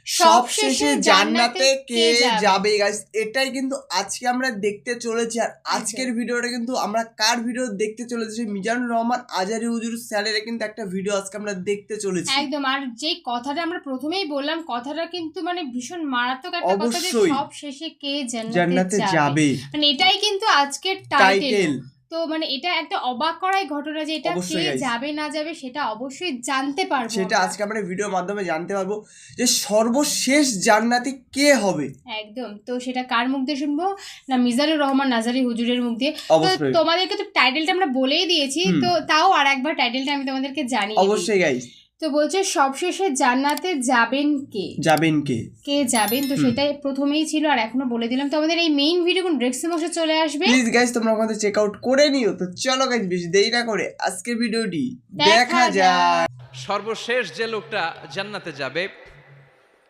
সবশেষে জান্নাতে কে যাবে গাইস, এটাই কিন্তু আজকে আমরা দেখতে চলেছি। আর আজকের ভিডিওটা কিন্তু আমরা কার ভিডিও দেখতে চলেছি? মিজানুর রহমান আজহারী হুজুর স্যারের কিন্তু একটা ভিডিও আজকে আমরা দেখতে চলেছি একদম। আর যে কথাটা আমরা প্রথমেই বললাম, কথাটা কিন্তু মানে ভীষণ মারাত্মক একটা কথা, যে অবশ্যই সব শেষে কে জান্নাতে যাবে, মানে এটাই কিন্তু আজকের টাইটেল। টাইটেল। তো মানে এটা একটা অবাক করাই ঘটনা, যে এটা কে অবশ্যই guys, যাবে না যাবে সেটা অবশ্যই জানতে পারবো, সেটা আজকে আমরা ভিডিওর মাধ্যমে জানতে পারবো যে সর্বশেষ জান্নাতি কে হবে। একদম। তো সেটা কার মুখ দিয়ে শুনবো? না মিজানুর রহমান আজহারী হুজুরের মুখ দিয়ে। তো অবশ্যই তোমাদেরকে তো টাইটেলটা আমরা বলেই দিয়েছি, তো তাও আর একবার টাইটেলটা আমি তোমাদেরকে জানিয়ে দিই। অবশ্যই গাইস, তো বলছে সবশেষে জান্নাতে যাবেন কে? কে যাবেন, তো সেটাই প্রথমেই ছিল আর এখনো বলে দিলাম। তো আমাদের এই মেইন ভিডিও কোন ডেসক্রিপশন বক্সে চলে আসবে, প্লিজ গাইস তোমরা আমাদের চেক আউট করে নিও। তো চলো গাইস বেশি দেরি না করে আজকের ভিডিওটি দেখা যাক। সর্বশেষ যে লোকটা জান্নাতে যাবে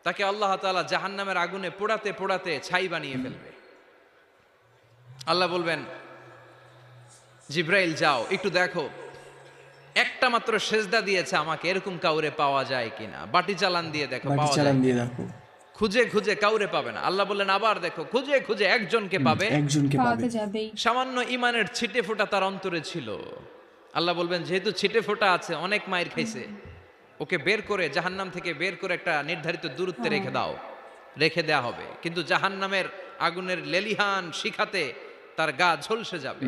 তাকে আল্লাহ তাআলা জাহান্নামের আগুনে পোড়াতে পোড়াতে ছাই বানিয়ে ফেলবে। আল্লাহ বলবেন, জিব্রাইল যাও একটু দেখো, একটা মাত্র সেজদা দিয়েছে আমাকে, এরকম কাউরে পাওয়া যায় কিনা। বাটি চালান দিয়ে দেখো, পাওয়া যায় কিনা। খুঁজে খুঁজে কাউরে পাবে না। আল্লাহ বললেন আবার দেখো, খুঁজে খুঁজে একজনকে পাবে, পাওয়া যাবে। সামান্য ইমানের ছিটে ফোঁটা তার অন্তরে ছিল। আল্লাহ বলবেন যেহেতু ছিটে ফোঁটা আছে, অনেক মায়ের খাইছে, ওকে বের করে জাহান্নাম থেকে বের করে একটা নির্ধারিত দূরত্বে রেখে দাও। রেখে দেয়া হবে, কিন্তু জাহান্নামের আগুনের লেলিহান শিখাতে তার গা ঝলসে যাবে।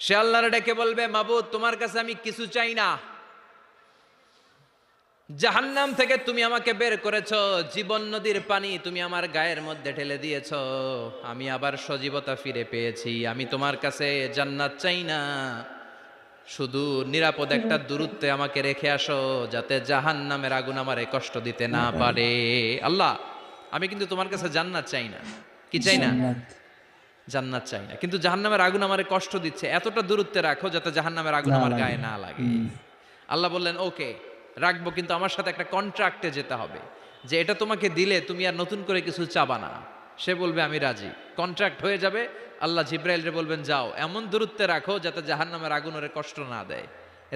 সে আল্লাহর ডেকে বলবে, মাবুদ তোমার কাছে আমি কিছু চাই না, জাহান্নাম থেকে তুমি আমাকে বের করেছো, জীবন নদীর পানি তুমি আমার গায়ের মধ্যে ঢেলে দিয়েছো, আমি আবার সজীবতা ফিরে পেয়েছি। আমি তোমার কাছে জান্নাত চাই না, শুধু নিরাপদ একটা দূরত্বে আমাকে রেখে আসো, যাতে জাহান্নামের আগুন আমারে কষ্ট দিতে না পারে। আল্লাহ আমি কিন্তু তোমার কাছে জান্নাত চাই না। কি চাই না? জান্নাত চাই না, কিন্তু জাহান্নামের আগুন আমারে কষ্ট দিচ্ছে, এতটা দূরত্বে রাখো যাতে জাহান্নামের আগুন আমার গায়ে না লাগে। আল্লাহ বললেন ওকে রাখবো, কিন্তু আমার সাথে একটা কন্ট্রাক্টে যেতে হবে, যে এটা তোমাকে দিলে তুমি আর নতুন করে কিছু চাবা না। সে বলবে আমি রাজি, কন্ট্রাক্ট হয়ে যাবে। আল্লাহ জিব্রাইলরে বলবেন যাও এমন দূরত্বে রাখো যাতে জাহান্নামের আগুন ওরে কষ্ট না দেয়।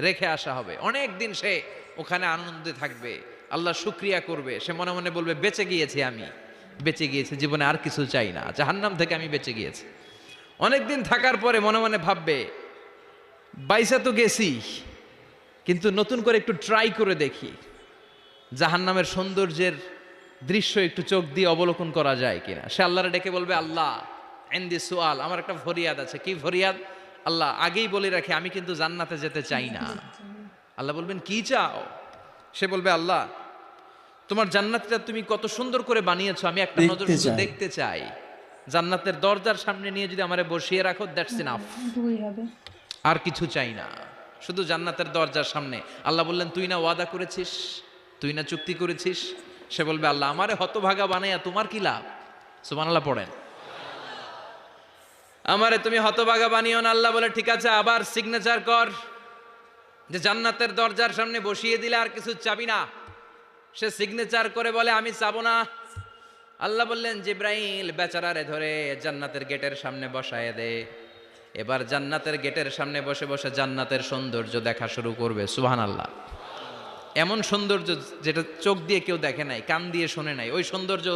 রেখে আসা হবে, অনেক দিন সে ওখানে আনন্দে থাকবে, আল্লাহ শুকরিয়া করবে। সে মনে মনে বলবে বেঁচে গিয়েছি, আমি বেঁচে গিয়েছি, জীবনে আর কিছু চাই না, জাহান্নাম থেকে আমি বেঁচে গিয়েছি। অনেকদিন থাকার পরে মনে মনে ভাববে বাইসা তো গেছি, কিন্তু নতুন করে একটু ট্রাই করে দেখি, জাহান্নামের সৌন্দর্যের দৃশ্য একটু চোখ দিয়ে অবলোকন করা যায় কিনা। সে আল্লাহরে ডেকে বলবে, আল্লাহ এন্দি সুয়াল, আমার একটা ফরিয়াদ আছে। কি ফরিয়াদ? আল্লাহ আগেই বলে রাখি আমি কিন্তু জান্নাতে যেতে চাই না। আল্লাহ বলবেন কি চাও? সে বলবে আল্লাহ তোমার জান্নাতটা তুমি কত সুন্দর করে বানিয়েছো, আমি একটা নজর শুধু দেখতে চাই। জান্নাতের দরজার সামনে নিয়ে যদি আমারে বসিয়ে রাখো, দ্যাটস ইনাফ, আর কিছু চাই না, শুধু জান্নাতের দরজার সামনে। আল্লাহ বললেন তুই না ওয়াদা করেছিস, তুই না চুক্তি করেছিস। সে বলবে আল্লাহ আমারে হতভাগা বানাইয়া তোমার কি লাভ? সুবহানাল্লাহ পড়েন। আমারে তুমি হতভাগা বানিও না। আল্লাহ বলে ঠিক আছে, আবার সিগনেচার কর যে জান্নাতের দরজার সামনে বসিয়ে দিলে আর কিছু চাবি না। সে সিগনেচার করে বলে আমি চাবো না। আল্লাহ বললেন জিব্রাইল বেচারারে ধরে জান্নাতের গেটের সামনে বসায় দে। এবার জান্নাতের গেটের সামনে বসে বসে জান্নাতের সৌন্দর্য দেখা শুরু করবে। সুবহানাল্লাহ। এমন সৌন্দর্য যেটা চোখ দিয়ে কেউ দেখে নাই, কান দিয়ে শোনে নাই, ওই সৌন্দর্য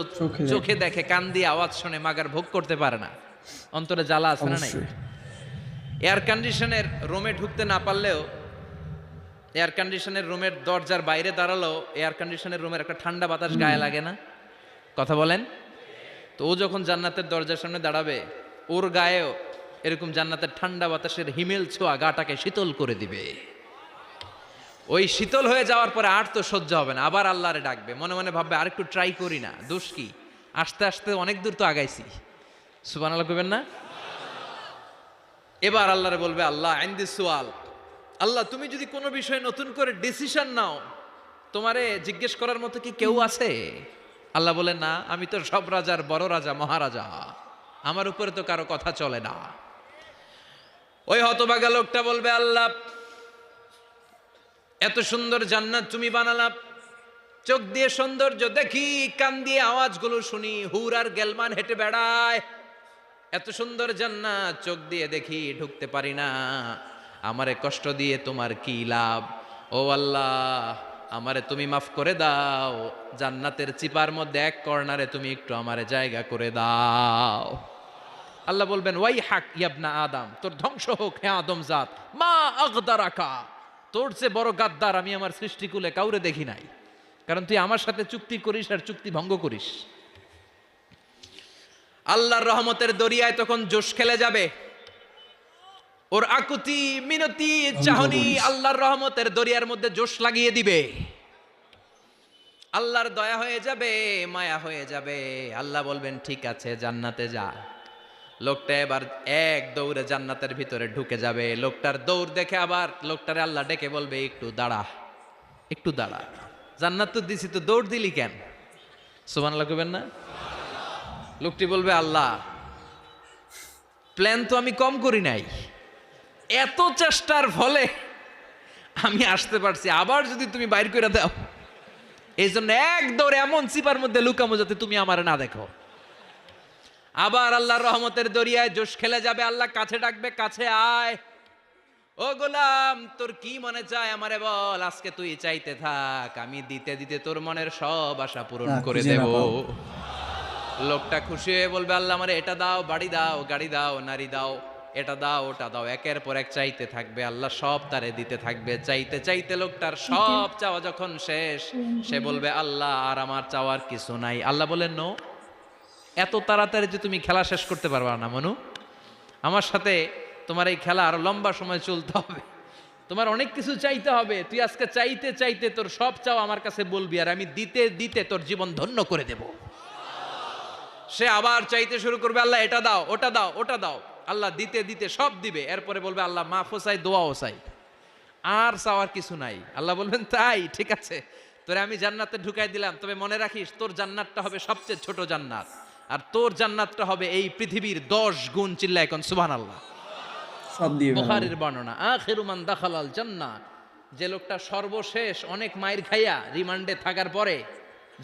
চোখে দেখে, কান দিয়ে আওয়াজ শুনে মাগার ভোগ করতে পারে না, অন্তরে জ্বালা আছে না নাই? এয়ার কন্ডিশনের রুমে ঢুকতে না পারলেও, এয়ার কন্ডিশনের রুমের দরজার বাইরে দাঁড়ালো, এয়ার কন্ডিশনের রুমের একটা ঠান্ডা বাতাস গায়ে লাগে না? কথা বলেন। তো ও যখন জান্নাতের দরজার সামনে দাঁড়াবে, ওর গায়েও এরকম জান্নাতের ঠান্ডা বাতাসের হিমেল ছোঁয়া গাটাকে শীতল করে দিবে। ওই শীতল হয়ে যাওয়ার পরে আর তো সহ্য হবে না, আবার আল্লাহরে ডাকবে, মনে মনে ভাববে আর একটু ট্রাই করি না, দোষ কি, আস্তে আস্তে অনেক দূর তো আগাইছি। সুবহানাল্লাহ কইবেন না? এবার আল্লাহরে বলবে আল্লাহ ইনদি সুয়াল, আল্লাহ তুমি যদি কোনো বিষয়ে নতুন করে ডিসিশন নাও, তোমারে জিজ্ঞেস করার মতো কি কেউ আছে? আল্লাহ বলে না, আমি তো সব রাজার বড় রাজা, মহারাজা, আমার উপরে তো কারো কথা চলে না। ওই হতভাগা লোকটা বলবে আল্লাহ এত সুন্দর জান্নাত তুমি বানালাম, চোখ দিয়ে সৌন্দর্য দেখি, কান দিয়ে আওয়াজগুলো শুনি, হুর আর গেলমান হেঁটে বেড়ায়, এত সুন্দর জান্নাত চোখ দিয়ে দেখি, ঢুকতে পারি না, আমারে কষ্ট দিয়ে তোমার কি লাভ? ও আল্লাহ আমারে তুমি মাফ করে দাও, জান্নাতের চিপার মধ্যে এক কর্নারে তুমি একটু আমারে জায়গা করে দাও। আল্লাহ বলবেন ওয়াই হাক ইয়াবনা আদম, তোর ধ্বংস হোক হে আদম জাত, মা আগদারাকা, তোর চেয়ে বড় গাদ্দার আমি আমার সৃষ্টিকুলে কাউরে দেখি নাই, কারণ তুই আমার সাথে চুক্তি করিস আর চুক্তি ভঙ্গ করিস। আল্লাহর রহমতের দরিয়ায় তখন জোশ খেলে যাবে, ওর আকুতি মিনতি চাহনি আল্লাহর রহমতের দরিয়ার মধ্যে জোশ লাগিয়ে দিবে। আল্লাহর দয়া হয়ে যাবে, মায়া হয়ে যাবে। আল্লাহ বলবেন ঠিক আছে জান্নাতে যা। লোকটা এবার এক দৌড়ে জান্নাতের ভিতরে ঢুকে যাবে। লোকটার দৌড় দেখে আবার লোকটারে আল্লাহ ডেকে বলবে একটু দাঁড়া, একটু দাঁড়া, জান্নাত তো দিছি, তো দৌড় দিলি কেন? সুবহানাল্লাহ কইবেন না? লোকটি বলবে আল্লাহ প্ল্যান তো আমি কম করি নাই, এত চেষ্টার ফলে আমি আসতে পারছি, আবার যদি তুমি বাইর করে দাও, এই জন্য এক দৌড়ে এমন চিপার মধ্যে লুকামো যাতে তুমি আমার না দেখো। আবার আল্লাহর রহমতের দরিয়ায় জোশ খেলে যাবে। আল্লাহ কাছে ডাকবে, কাছে আয়, ও গোলাম তোর কি মনে চায় আমারে বল, আজকে তুই চাইতে থাক, আমি দিতে দিতে তোর মনের সব আশা পূরণ করে দেব। লোকটা খুশি হয়ে বলবে আল্লাহ আমারে এটা দাও, বাড়ি দাও, গাড়ি দাও, নারী দাও, এটা দাও, ওটা দাও, একের পর এক চাইতে থাকবে। আল্লাহ সব তারে দিতে থাকবে। চাইতে চাইতে লোকটার সব চাওয়া যখন শেষ, সে বলবে আল্লাহ আর আমার চাওয়ার কিছু নাই। আল্লাহ বলেন নো, এত তাড়াতাড়ি যে তুমি খেলা শেষ করতে পারবা না মনু, আমার সাথে তোমার এই খেলা আরো লম্বা সময় চলতে হবে, তোমার অনেক কিছু চাইতে হবে। তুই আজকে চাইতে চাইতে তোর সব চাও আমার কাছে বলবি, আর আমি দিতে দিতে তোর জীবন ধন্য করে দেব। সে আবার চাইতে শুরু করবে, আল্লাহ এটা দাও, ওটা দাও, ওটা দাও। আল্লাহ দিতে দিতে সব দিবে। এরপরে বলবে আল্লাহ মাফও চাই, দোয়াও চাই, আর চাওয়ার কিছু নাই। আল্লাহ বলবেন তাই ঠিক আছে, তোরে আমি জান্নাতে ঢুকাই দিলাম, তবে মনে রাখিস তোর জান্নাতটা হবে সবচেয়ে ছোট জান্নাত, আর তোর জান্নাতটা হবে এই পৃথিবীর 10 গুণ। চিল্লা এখন সুবহানাল্লাহ। সব দিয়ে বুখারীর বর্ণনা, আখিরু মান দাখালাল জান্নাহ, যে লোকটা সর্বশেষ অনেক মাইর খাইয়া রিমান্ডে থাকার পরে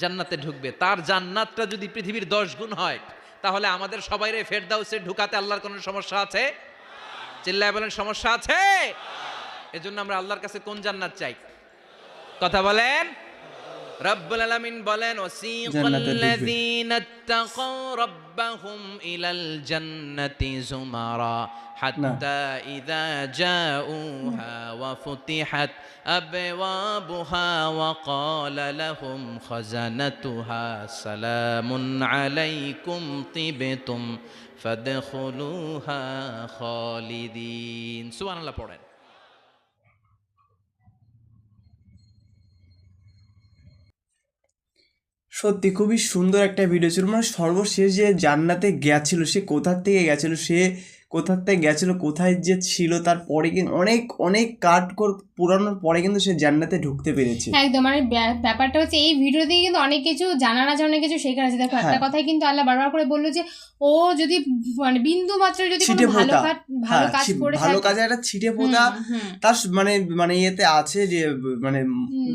জান্নাতে ঢুকবে, তার জান্নাতটা যদি পৃথিবীর 10 গুণ হয়, তাহলে আমাদের সবাইরে ফেরদাউসে ঢুকাতে আল্লাহর কোনো সমস্যা আছে? চিল্লায় বলেন সমস্যা আছে? এজন্য আমরা আল্লাহর কাছে কোন জান্নাত চাই? কথা বলেন। রব্বুল আলামিন বলেন ওয়াসিকাল্লাযীনা ইত্তাকাউ রাব্বাহুম ইলাল জান্নাতি যুমারা হাত্তা ইযা জাউহা ওয়া ফুতিহাত আবওয়াবুহা ওয়া ক্বালা লাহুম খাজানাতুহা সালামুন আলাইকুম তিবতুম ফাদখুলুহা খালিদিন। সুবহানাল্লাহ পড়েন। সত্যি খুবই সুন্দর একটা ভিডিও ছিল। মানে সর্বশেষ যে জান্নাতে গেছিল, সে কোথার থেকে গেছিল, কোথায় যে ছিল, তারপরে কিন্তু অনেক অনেক কাট পুরানোর পরে কিন্তু সে জান্নাতে ঢুকতে পেরেছে। একদম। মানে ব্যাপারটা হচ্ছে এই ভিডিও থেকে কিন্তু অনেক কিছু জানার আছে, অনেক কিছু শেখার আছে। দেখো একটা কথাই কিন্তু আল্লাহ বারবার করে বললো যে ও যদি মানে বিন্দু মাত্র যদি কোনো ভালো কাজ করে, ভালো কাজে একটা ছিটে ফোঁটা তার মানে ইয়েতে আছে, যে মানে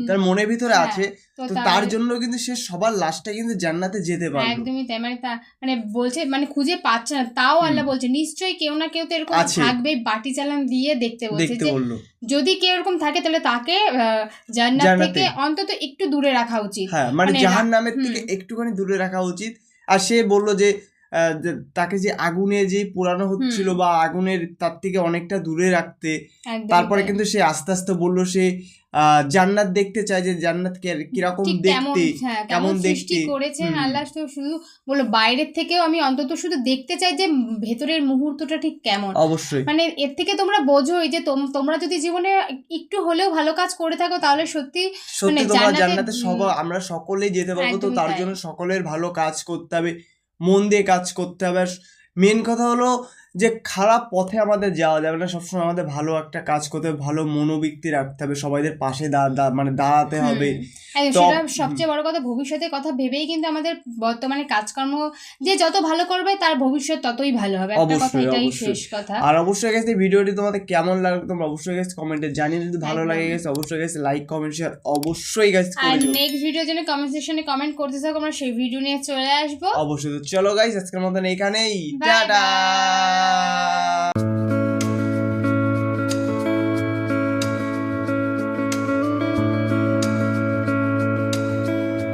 তার মনের ভিতরে আছে, তো তার জন্য কিন্তু সে সবার লাস্টে কিন্তু জান্নাতে যেতে পারবে। একদমই তাই। মানে বলছে মানে খুঁজে পাচ্ছে না, তাও আল্লাহ বলছে নিশ্চয়ই কেউ না কেউ তো এরকম থাকবে। বাটি চালান দিয়ে দেখতে বলছে যে যদি কেউ এরকম থাকে তাহলে তাকে জান্নাত থেকে অন্তত একটু দূরে রাখা উচিত। হ্যাঁ, মানে জাহান্নামের থেকে একটুখানি দূরে রাখা উচিত। আর সে বললো যে তাকে যে আগুনে যে পোড়ানো হচ্ছিল বা আগুনের তার থেকে অনেকটা দূরে রাখতে। তারপরে কিন্তু সে আস্তে আস্তে বললো সে জান্নাত দেখতে চায়, যে জান্নাত কিরকম দেখতে, কেমন দেখতে করেছেন আল্লাহ। তো শুধু বললো বাইরের থেকেও আমি অন্তত শুধু দেখতে চাই যে ভেতরের মুহূর্তটা ঠিক কেমন। অবশ্যই মানে এর থেকে তোমরা বোঝোই যে তোমরা যদি জীবনে একটু হলেও ভালো কাজ করে থাকো তাহলে সত্যি তোমরা জান্নাতে আমরা সকলেই যেতে পারবো। তো তার জন্য সকলের ভালো কাজ করতে হবে, মন দিয়ে কাজ করতে হবে। মেন কথা হলো যে খারাপ পথে আমাদের যাওয়া যাবে না, সবসময় আমাদের ভালো একটা কাজ করতে হবে, ভালো মনোবৃত্তি রাখতে হবে, সবাইদের পাশে মানে দাঁড়াতে হবে। সেটা সবচেয়ে বড় কথা। ভবিষ্যতের কথা ভেবেই কিন্তু আমাদের বর্তমানে কাজকর্ম যে যত ভালো করবে তার ভবিষ্যৎ ততই ভালো হবে। এটাই শেষ কথা। আর অবশ্যই গেছে ভিডিওটি তোমাদের কেমন লাগলো তোমরা অবশ্যই গেছে কমেন্টে জানিয়ে, যদি ভালো লাগে গেছে অবশ্যই গেছে লাইক কমেন্ট শেয়ার অবশ্যই গেছে। আর নেক্সট ভিডিওর জন্য কমেন্ট সেকশনে কমেন্ট করতে থাকো, আমরা সেই ভিডিও নিয়ে চলে আসবো। অবশ্যই। তো চলো গাইস আজকের মতন এখানেই, টাটা।